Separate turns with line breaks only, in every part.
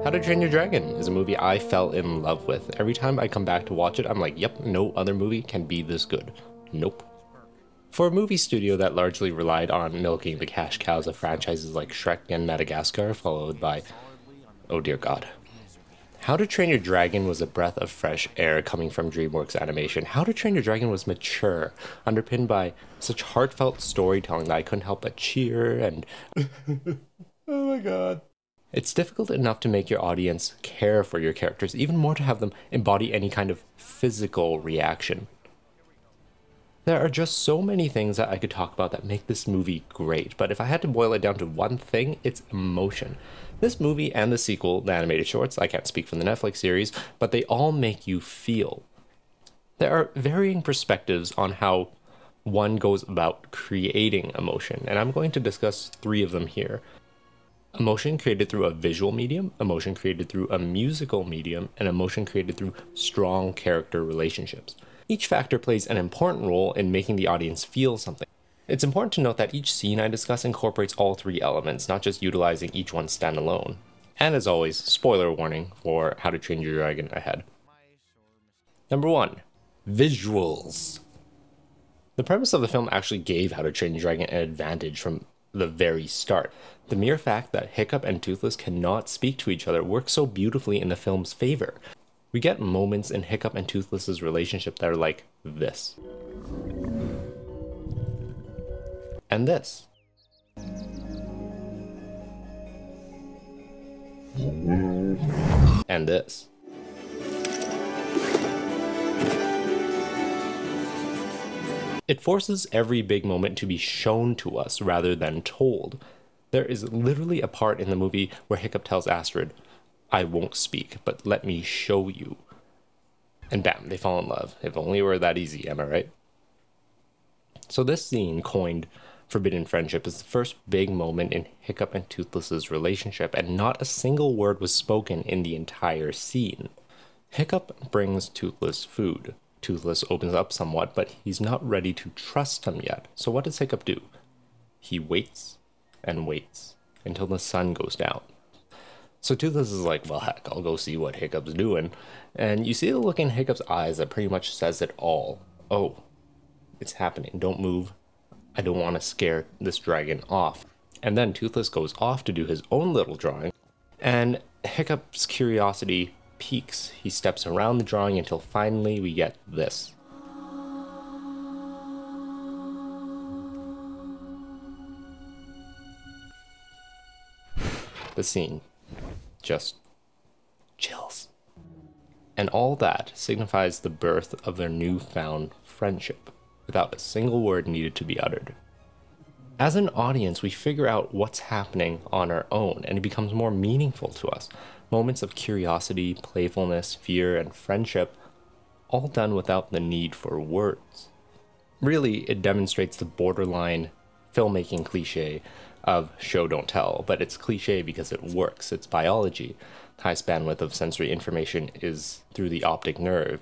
How to Train Your Dragon is a movie I fell in love with. Every time I come back to watch it, I'm like, yep, no other movie can be this good. Nope. For a movie studio that largely relied on milking the cash cows of franchises like Shrek and Madagascar, followed by, oh dear god. How to Train Your Dragon was a breath of fresh air coming from DreamWorks Animation. How to Train Your Dragon was mature, underpinned by such heartfelt storytelling that I couldn't help but cheer and oh my god. It's difficult enough to make your audience care for your characters, even more to have them embody any kind of physical reaction. There are just so many things that I could talk about that make this movie great, but if I had to boil it down to one thing, it's emotion. This movie and the sequel, the animated shorts, I can't speak for the Netflix series, but they all make you feel. There are varying perspectives on how one goes about creating emotion, and I'm going to discuss 3 of them here. Emotion created through a visual medium, emotion created through a musical medium, and emotion created through strong character relationships. Each factor plays an important role in making the audience feel something. It's important to note that each scene I discuss incorporates all 3 elements, not just utilizing each one standalone. And as always, spoiler warning for How to Train Your Dragon ahead. Number 1. Visuals. The premise of the film actually gave How to Train Your Dragon an advantage from the very start. The mere fact that Hiccup and Toothless cannot speak to each other works so beautifully in the film's favor. We get moments in Hiccup and Toothless's relationship that are like this. And this. And this. It forces every big moment to be shown to us rather than told. There is literally a part in the movie where Hiccup tells Astrid, "I won't speak, but let me show you." And bam, they fall in love. If only it were that easy, am I right? So this scene, coined Forbidden Friendship, is the first big moment in Hiccup and Toothless's relationship, and not a single word was spoken in the entire scene. Hiccup brings Toothless food. Toothless opens up somewhat, but he's not ready to trust him yet. So what does Hiccup do? He waits and waits until the sun goes down. So Toothless is like, well heck, I'll go see what Hiccup's doing. And you see the look in Hiccup's eyes that pretty much says it all. Oh, it's happening. Don't move. I don't want to scare this dragon off. And then Toothless goes off to do his own little drawing, and Hiccup's curiosity peaks. He steps around the drawing until finally we get this. The scene. Just chills. And all that signifies the birth of their newfound friendship, without a single word needed to be uttered. As an audience, we figure out what's happening on our own, and it becomes more meaningful to us. Moments of curiosity, playfulness, fear, and friendship, all done without the need for words. Really, it demonstrates the borderline filmmaking cliche of show don't tell, but it's cliche because it works. It's biology. The highest bandwidth of sensory information is through the optic nerve.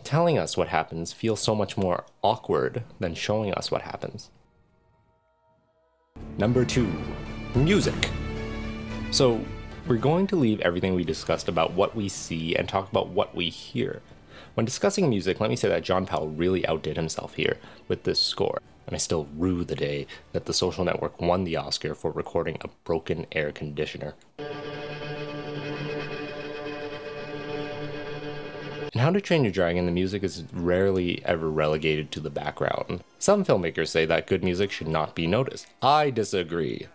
Telling us what happens feels so much more awkward than showing us what happens. Number 2, music. So we're going to leave everything we discussed about what we see and talk about what we hear. When discussing music, let me say that John Powell really outdid himself here with this score. And I still rue the day that The Social Network won the Oscar for recording a broken air conditioner. In How to Train Your Dragon, the music is rarely ever relegated to the background. Some filmmakers say that good music should not be noticed. I disagree.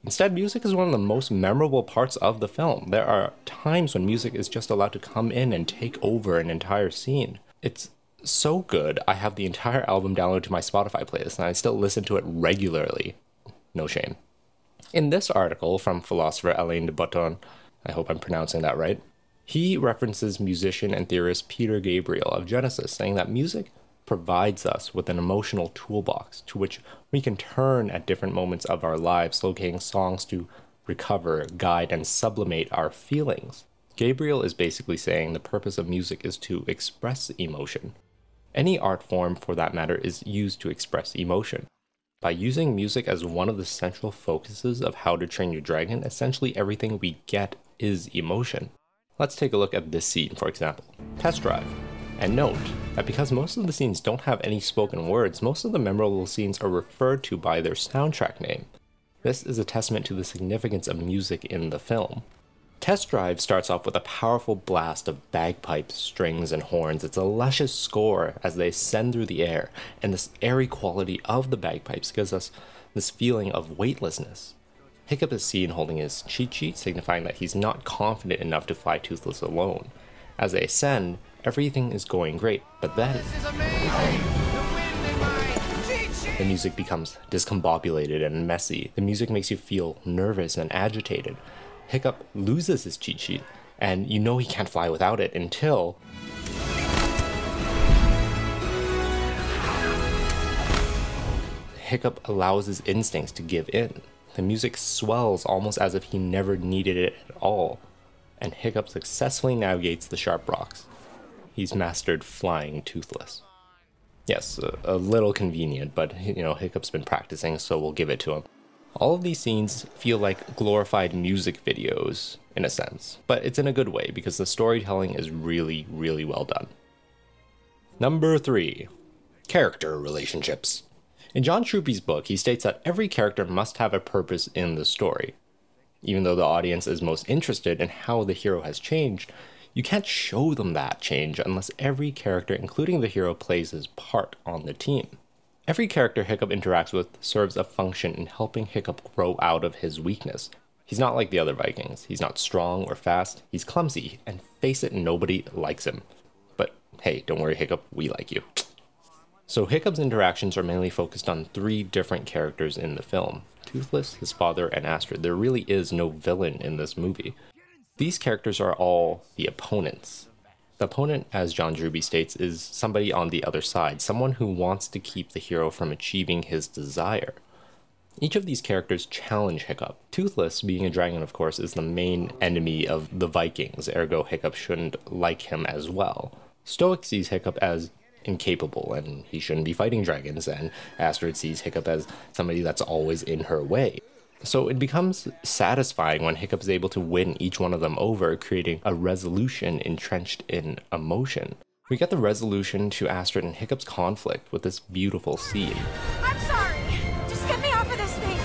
Instead, music is one of the most memorable parts of the film. There are times when music is just allowed to come in and take over an entire scene. It's so good, I have the entire album downloaded to my Spotify playlist, and I still listen to it regularly. No shame. In this article from philosopher Alain de Botton, I hope I'm pronouncing that right, he references musician and theorist Peter Gabriel of Genesis, saying that music provides us with an emotional toolbox to which we can turn at different moments of our lives, locating songs to recover, guide, and sublimate our feelings. Gabriel is basically saying the purpose of music is to express emotion. Any art form, for that matter, is used to express emotion. By using music as one of the central focuses of How to Train Your Dragon, essentially everything we get is emotion. Let's take a look at this scene, for example. Test drive. And note that because most of the scenes don't have any spoken words, most of the memorable scenes are referred to by their soundtrack name. This is a testament to the significance of music in the film. Test Drive starts off with a powerful blast of bagpipes, strings, and horns. It's a luscious score as they ascend through the air, and this airy quality of the bagpipes gives us this feeling of weightlessness. Hiccup is seen holding his cheat sheet, signifying that he's not confident enough to fly Toothless alone. As they ascend, everything is going great, but then the music becomes discombobulated and messy. The music makes you feel nervous and agitated. Hiccup loses his cheat sheet, and you know he can't fly without it until Hiccup allows his instincts to give in. The music swells almost as if he never needed it at all, and Hiccup successfully navigates the sharp rocks. He's mastered flying Toothless. Yes, a little convenient, but Hiccup's been practicing, so we'll give it to him. All of these scenes feel like glorified music videos, in a sense, but it's in a good way because the storytelling is really, really well done. Number 3. Character relationships. In John Truby's book, he states that every character must have a purpose in the story. Even though the audience is most interested in how the hero has changed, you can't show them that change unless every character, including the hero, plays his part on the team. Every character Hiccup interacts with serves a function in helping Hiccup grow out of his weakness. He's not like the other Vikings. He's not strong or fast. He's clumsy, and face it, nobody likes him. But hey, don't worry Hiccup, we like you. So Hiccup's interactions are mainly focused on 3 different characters in the film. Toothless, his father, and Astrid. There really is no villain in this movie. These characters are all the opponents. The opponent, as John Truby states, is somebody on the other side, someone who wants to keep the hero from achieving his desire. Each of these characters challenge Hiccup. Toothless, being a dragon of course, is the main enemy of the Vikings, ergo Hiccup shouldn't like him as well. Stoic sees Hiccup as incapable and he shouldn't be fighting dragons, and Astrid sees Hiccup as somebody that's always in her way. So it becomes satisfying when Hiccup is able to win each one of them over, creating a resolution entrenched in emotion. We get the resolution to Astrid and Hiccup's conflict with this beautiful scene.
I'm sorry. Just get me off of this thing.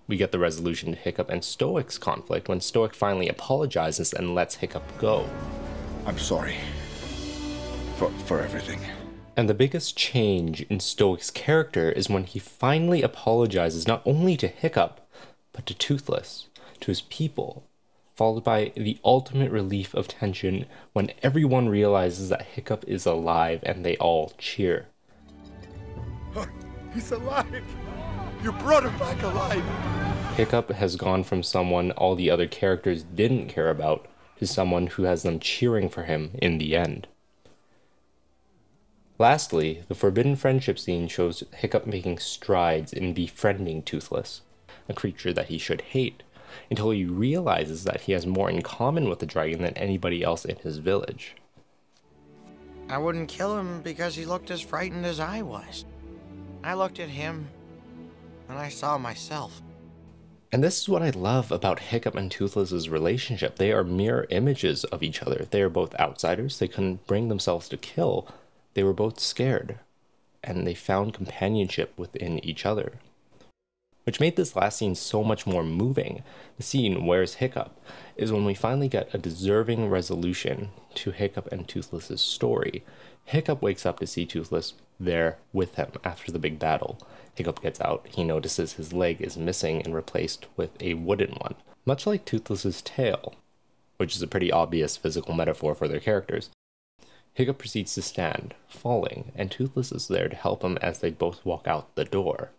We get the resolution to Hiccup and Stoic's conflict when Stoic finally apologizes and lets Hiccup go.
I'm sorry for everything.
And the biggest change in Stoic's character is when he finally apologizes not only to Hiccup, but to Toothless, to his people, followed by the ultimate relief of tension when everyone realizes that Hiccup is alive and they all cheer.
He's alive! You brought him back alive!
Hiccup has gone from someone all the other characters didn't care about to someone who has them cheering for him in the end. Lastly, the forbidden friendship scene shows Hiccup making strides in befriending Toothless, a creature that he should hate, until he realizes that he has more in common with the dragon than anybody else in his village.
I wouldn't kill him because he looked as frightened as I was. I looked at him, and I saw myself.
And this is what I love about Hiccup and Toothless's relationship. They are mirror images of each other. They are both outsiders. They couldn't bring themselves to kill. They were both scared, and they found companionship within each other, which made this last scene so much more moving. The scene, Where's Hiccup, is when we finally get a deserving resolution to Hiccup and Toothless's story. Hiccup wakes up to see Toothless there with him after the big battle. Hiccup gets out. He notices his leg is missing and replaced with a wooden one, much like Toothless's tail, which is a pretty obvious physical metaphor for their characters. Hiccup proceeds to stand, falling, and Toothless is there to help him as they both walk out the door.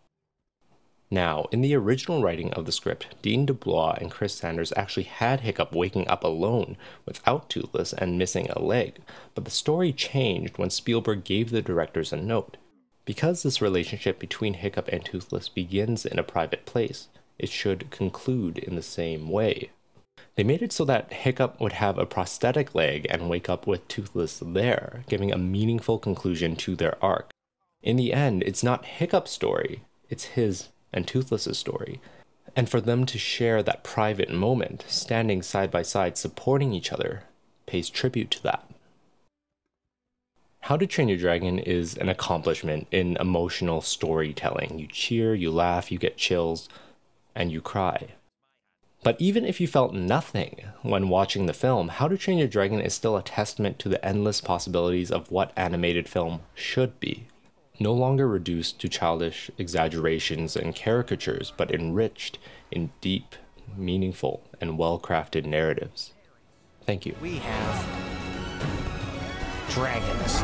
Now, in the original writing of the script, Dean DeBlois and Chris Sanders actually had Hiccup waking up alone without Toothless and missing a leg, but the story changed when Spielberg gave the directors a note. Because this relationship between Hiccup and Toothless begins in a private place, it should conclude in the same way. They made it so that Hiccup would have a prosthetic leg and wake up with Toothless there, giving a meaningful conclusion to their arc. In the end, it's not Hiccup's story, it's his and Toothless's story. And for them to share that private moment, standing side by side supporting each other, pays tribute to that. How to Train Your Dragon is an accomplishment in emotional storytelling. You cheer, you laugh, you get chills, and you cry. But even if you felt nothing when watching the film, How to Train Your Dragon is still a testament to the endless possibilities of what animated film should be. No longer reduced to childish exaggerations and caricatures, but enriched in deep, meaningful, and well-crafted narratives. Thank you.
We have dragons.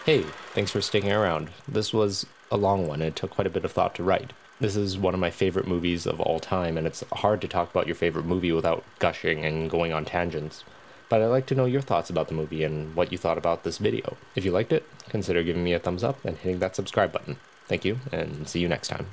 Hey, thanks for sticking around. This was a long one, and it took quite a bit of thought to write. This is one of my favorite movies of all time, and it's hard to talk about your favorite movie without gushing and going on tangents. But I'd like to know your thoughts about the movie and what you thought about this video. If you liked it, consider giving me a thumbs up and hitting that subscribe button. Thank you, and see you next time.